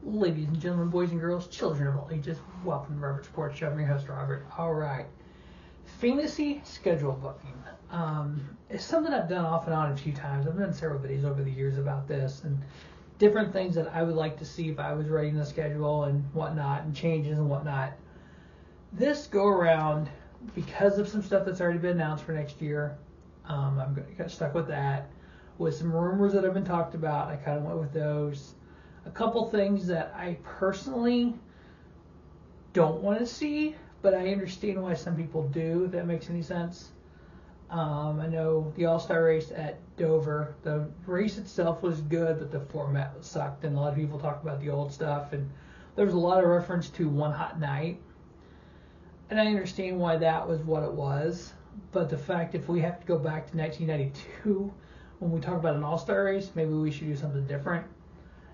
Ladies and gentlemen, boys and girls, children of all ages, welcome to Robert Sports Show. I'm your host, Robert. All right. Fantasy schedule booking. It's something I've done off and on a few times. I've done several videos over the years about this and different things that I would like to see if I was writing the schedule and whatnot, and changes and whatnot. This go around, because of some stuff that's already been announced for next year, I'm going to get stuck with that. With some rumors that have been talked about, I kind of went with those. A couple things that I personally don't want to see, but I understand why some people do, if that makes any sense. I know the All-Star race at Dover, the race itself was good, but the format sucked, and a lot of people talk about the old stuff, and there was a lot of reference to one hot night, and I understand why that was what it was, but the fact if we have to go back to 1992 when we talk about an All-Star race, maybe we should do something different.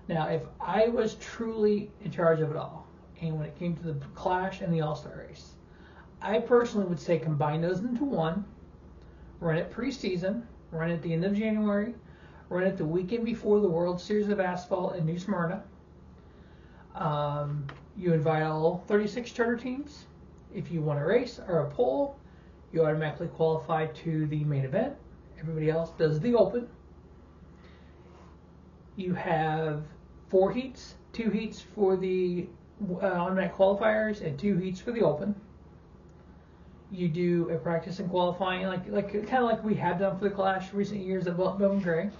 Now, if I was truly in charge of it all, and when it came to the Clash and the All-Star race, I personally would say combine those into one, run it preseason, run it at the end of January, run it the weekend before the World Series of Asphalt in New Smyrna. You invite all 36 charter teams. If you want a race or a pole, you automatically qualify to the main event. Everybody else does the open. You have 4 heats, 2 heats for the automatic qualifiers and 2 heats for the open. You do a practice and qualifying, like kind of like we have done for the Clash recent years at Bowman Gray.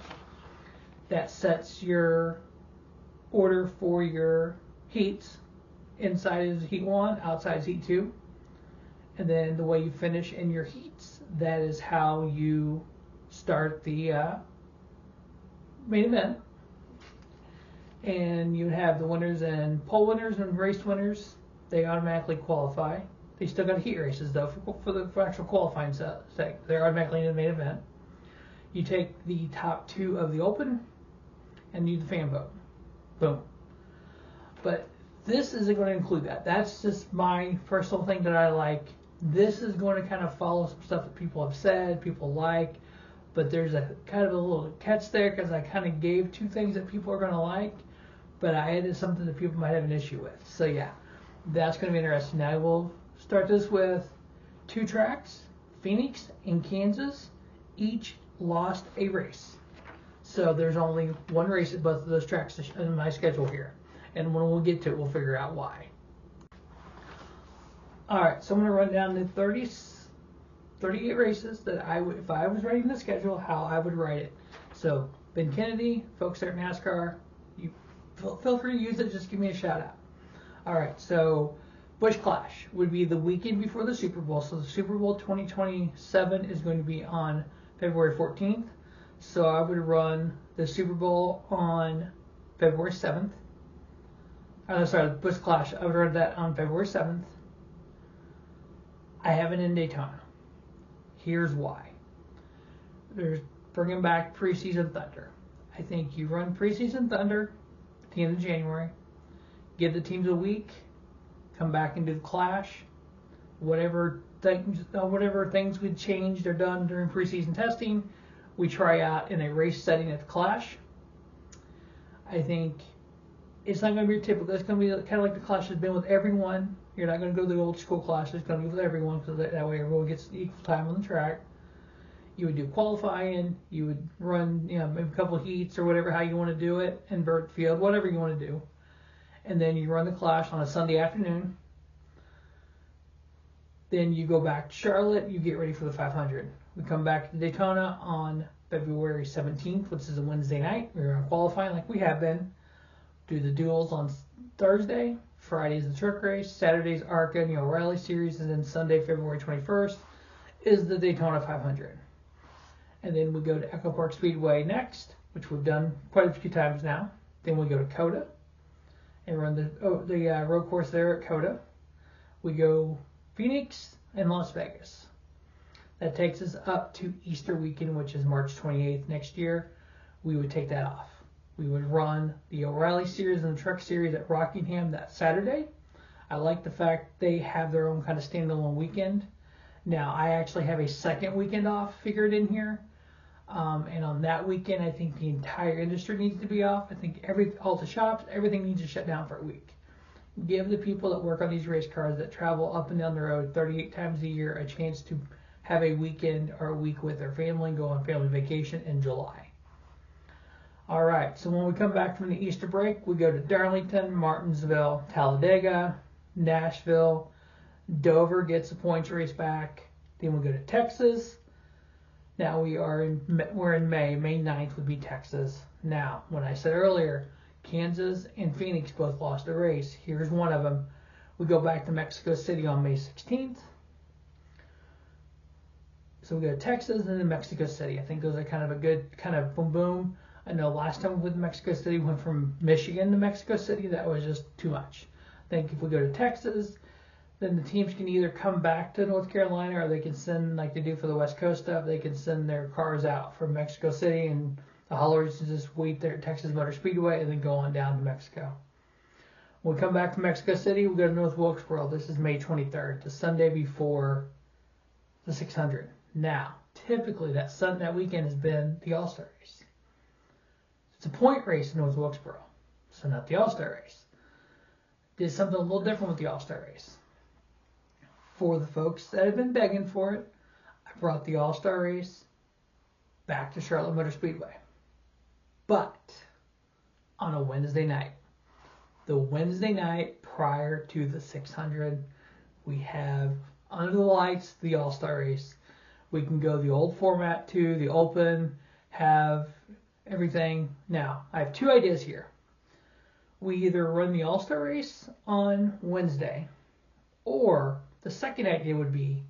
That sets your order for your heats. Inside is heat 1, outside is heat 2. And then the way you finish in your heats, that is how you start the main event. And you have the winners and pole winners and race winners. They automatically qualify. They still got heat races though for the actual qualifying sake. They're automatically in the main event. You take the top 2 of the open and you do the fan vote. Boom. But this isn't going to include that. That's just my personal thing that I like. This is going to kind of follow some stuff that people have said, people like. But there's a kind of a little catch there because I kind of gave 2 things that people are going to like. But I added something that people might have an issue with. So yeah, that's going to be interesting. Now we'll start this with 2 tracks. Phoenix and Kansas each lost a race. So there's only 1 race at both of those tracks in my schedule here. And when we'll get to it, we'll figure out why. Alright, so I'm going to run down the 38 races that if I was writing the schedule, how I would write it. So Ben Kennedy, folks there at NASCAR, you feel free to use it. Just give me a shout out. All right, so Busch Clash would be the weekend before the Super Bowl. So the Super Bowl 2027 is going to be on February 14th. So I would run the Super Bowl on February 7th. Busch Clash. I would run that on February 7th. I have it in Daytona. Here's why. There's bringing back preseason Thunder. I think you run preseason Thunder at the end of January, give the teams a week, come back and do the Clash. Whatever things we changed or done during preseason testing, we try out in a race setting at the Clash. I think it's not going to be typical. It's going to be kind of like the Clash has been with everyone. You're not going to go to the old school Clash. It's going to be with everyone because that way everyone gets equal time on the track. You would do qualifying. You would run, maybe a couple of heats or whatever, how you want to do it, invert field, whatever you want to do. And then you run the Clash on a Sunday afternoon. Then you go back to Charlotte. You get ready for the 500. We come back to Daytona on February 17th, which is a Wednesday night. We're going to qualify like we have been. Do the duels on Thursday. Friday's the truck race. Saturday's ARCA and the O'Reilly Series. And then Sunday, February 21st, is the Daytona 500. And then we go to Echo Park Speedway next, which we've done quite a few times now. Then we go to COTA and run the road course there at COTA. We go Phoenix and Las Vegas. That takes us up to Easter weekend, which is March 28th next year. We would take that off. We would run the O'Reilly Series and the Truck Series at Rockingham that Saturday. I like the fact they have their own kind of standalone weekend. Now, I actually have a second weekend off figured in here. And on that weekend, I think the entire industry needs to be off. I think all the shops, everything needs to shut down for a week. Give the people that work on these race cars that travel up and down the road 38 times a year a chance to have a weekend or a week with their family and go on family vacation in July. All right, so when we come back from the Easter break, we go to Darlington, Martinsville, Talladega, Nashville. Dover gets a points race back. Then we go to Texas. Now we're in May. May 9th would be Texas. Now, when I said earlier, Kansas and Phoenix both lost a race. Here's one of them. We go back to Mexico City on May 16th. So we go to Texas and then Mexico City. I think those are kind of a good kind of boom boom. I know last time with Mexico City, we went from Michigan to Mexico City. That was just too much. I think if we go to Texas, then the teams can either come back to North Carolina or they can send, like they do for the West Coast stuff, they can send their cars out from Mexico City and the haulers just wait there at Texas Motor Speedway and then go on down to Mexico. When we come back from Mexico City, we go to North Wilkesboro. This is May 23rd, the Sunday before the 600. Now, typically that weekend has been the All-Star race. It's a point race in North Wilkesboro, so not the All-Star race. Did something a little different with the All-Star race. For the folks that have been begging for it, I brought the All-Star race back to Charlotte Motor Speedway. But on a Wednesday night. The Wednesday night prior to the 600, we have under the lights the All-Star race. We can go the old format to the open, have everything. Now, I have two ideas here. We either run the All-Star race on Wednesday, or the second idea would be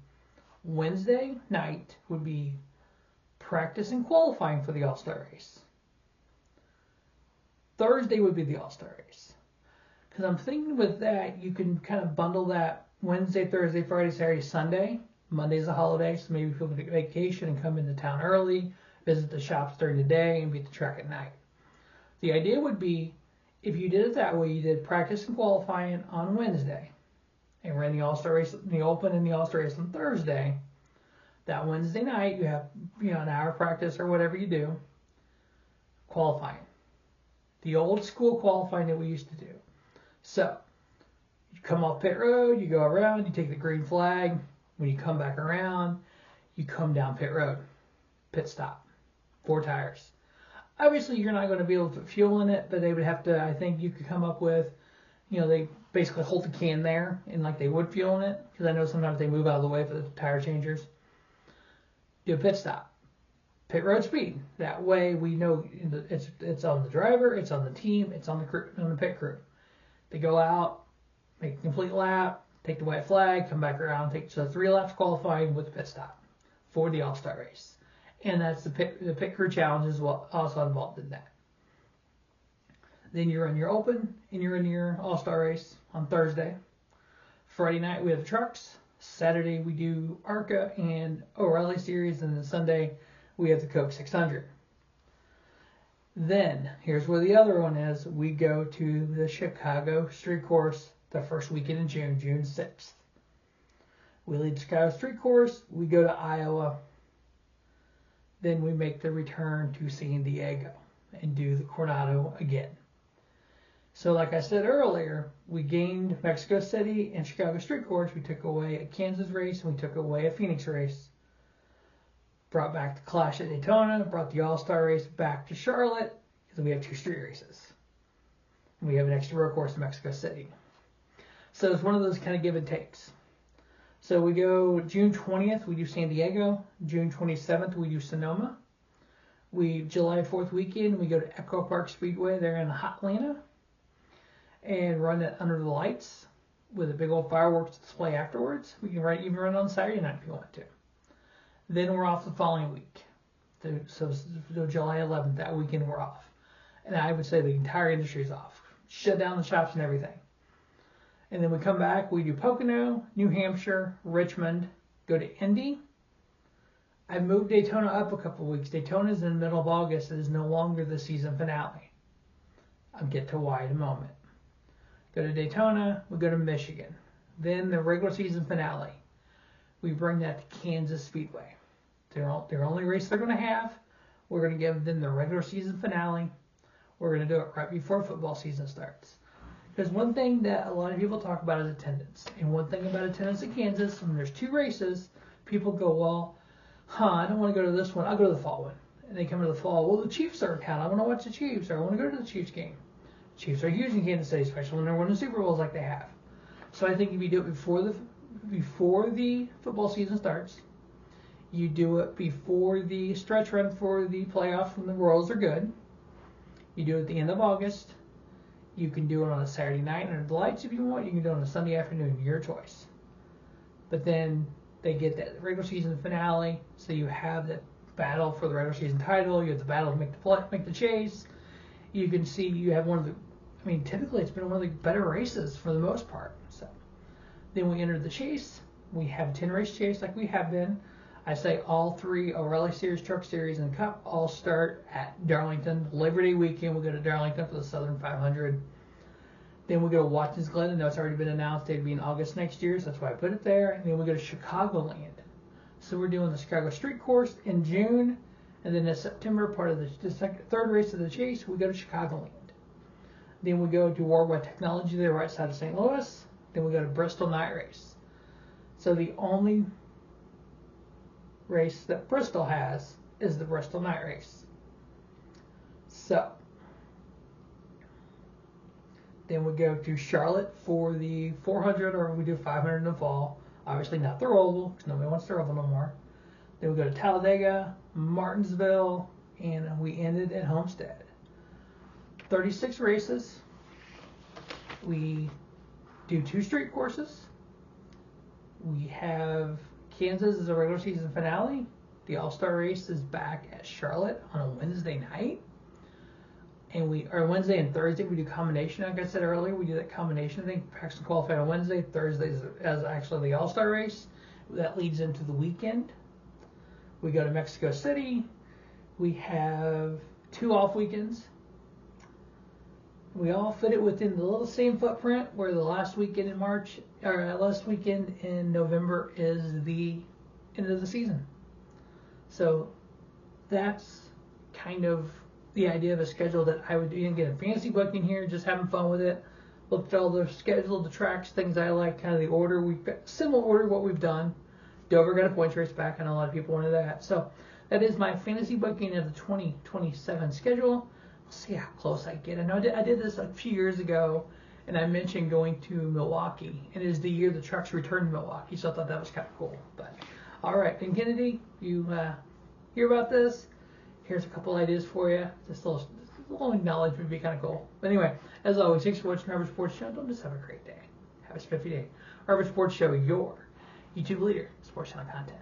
Wednesday night would be practice and qualifying for the All-Star race. Thursday would be the All-Star race. Because I'm thinking with that, you can kind of bundle that Wednesday, Thursday, Friday, Saturday, Sunday. Monday's a holiday, so maybe people take vacation and come into town early, visit the shops during the day, and be at the track at night. The idea would be, if you did it that way, you did practice and qualifying on Wednesday, and ran the All-Star race, the Open and the All-Star race on Thursday. That Wednesday night, you have an hour of practice or whatever you do, qualifying. The old school qualifying that we used to do. So, you come off pit road, you go around, you take the green flag. When you come back around, you come down pit road. Pit stop. 4 tires. Obviously, you're not going to be able to put fuel in it, but they would have to, I think you could come up with, they basically hold the can there and like they would fuel in it, because I know sometimes they move out of the way for the tire changers. Do a pit stop. Pit road speed. That way we know it's on the driver, it's on the team, it's on the crew, on the pit crew. They go out, make a complete lap, take the white flag, come back around, take 3 laps qualifying with the pit stop for the All-Star race. And that's the pit crew challenge is also involved in that. Then you run your Open and you run your All-Star race on Thursday. Friday night we have the trucks. Saturday we do ARCA and O'Reilly Series, and then Sunday we have the Coke 600. Then, here's where the other one is. We go to the Chicago Street Course the first weekend in June, June 6th. We leave the Chicago Street Course. We go to Iowa. Then we make the return to San Diego and do the Coronado again. So like I said earlier, we gained Mexico City and Chicago Street Course. We took away a Kansas race and we took away a Phoenix race. Brought back the Clash at Daytona, brought the All-Star race back to Charlotte, because we have 2 street races. And we have an extra road course in Mexico City. So it's one of those kind of give and takes. So we go June 20th, we do San Diego. June 27th, we do Sonoma. July 4th weekend, we go to Echo Park Speedway. They're in Atlanta. And run it under the lights with a big old fireworks display afterwards. We can even run on Saturday night if you want to. Then we're off the following week. So July 11th, that weekend we're off. And I would say the entire industry is off. Shut down the shops and everything. And then we come back, we do Pocono, New Hampshire, Richmond, go to Indy. I moved Daytona up a couple of weeks. Daytona is in the middle of August. It is no longer the season finale. I'll get to why in a moment. Go to Daytona, we go to Michigan. Then the regular season finale. We bring that to Kansas Speedway. Their only race they're going to have. We're going to give them the regular season finale. We're going to do it right before football season starts. Because one thing that a lot of people talk about is attendance. And one thing about attendance in Kansas, when there's 2 races, people go, well, I don't want to go to this one. I'll go to the fall one. And they come to the fall. Well, the Chiefs are in town. I want to watch the Chiefs. Or I want to go to the Chiefs game. Chiefs are huge in Kansas City, especially when they're winning Super Bowls like they have. So I think if you do it before the football season starts, you do it before the stretch run for the playoffs when the Royals are good. You do it at the end of August. You can do it on a Saturday night under the lights if you want. You can do it on a Sunday afternoon, your choice. But then they get that regular season finale, so you have that battle for the regular season title. You have the battle to make the chase. You can see you have one of the, typically it's been one of the better races for the most part. So then we enter the chase. We have a 10-race chase like we have been. I say all 3 O'Reilly Series, Truck Series, and Cup all start at Darlington. Labor Day weekend, we'll go to Darlington for the Southern 500. Then we go to Watkins, Glen. I know it's already been announced it'd be in August next year, so that's why I put it there. And then we go to Chicagoland. So we're doing the Chicago Street Course in June, and then in September, part of the third race of the chase, we go to Chicagoland. Then we go to Worldwide Technology, they're right side of St. Louis. Then we go to Bristol Night Race. So the only race that Bristol has is the Bristol Night Race. So then we go to Charlotte for the 400, or we do 500 in the fall. Obviously not the rollable, because nobody wants the rollable no more. Then we go to Talladega, Martinsville, and we ended at Homestead. 36 races. We do 2 street courses. We have Kansas as a regular season finale. The All-Star race is back at Charlotte on a Wednesday night. And Wednesday and Thursday we do combination. Like I said earlier, we do that combination thing. Paxton qualified on Wednesday. Thursday is actually the All-Star race. That leads into the weekend. We go to Mexico City. We have 2 off weekends. We all fit it within the little same footprint where the last weekend in November is the end of the season. So that's kind of the idea of a schedule that I would do. You get a fancy booking here, just having fun with it. Looked at all the schedule, the tracks, things I like, kind of the order. We've got similar order what we've done. Dover got a points race back. I know a lot of people wanted that. So that is my fantasy booking of the 2027 schedule. We'll see how close I get. I know I did this a few years ago, and I mentioned going to Milwaukee. It is the year the trucks return to Milwaukee, so I thought that was kind of cool. But all right, and Kennedy, you hear about this? Here's a couple ideas for you. Just a little acknowledgement would be kind of cool. But anyway, as always, thanks for watching Harvard Sports Show. Don't just have a great day. Have a spiffy day. Harvard Sports Show, your YouTube leader, sports channel content.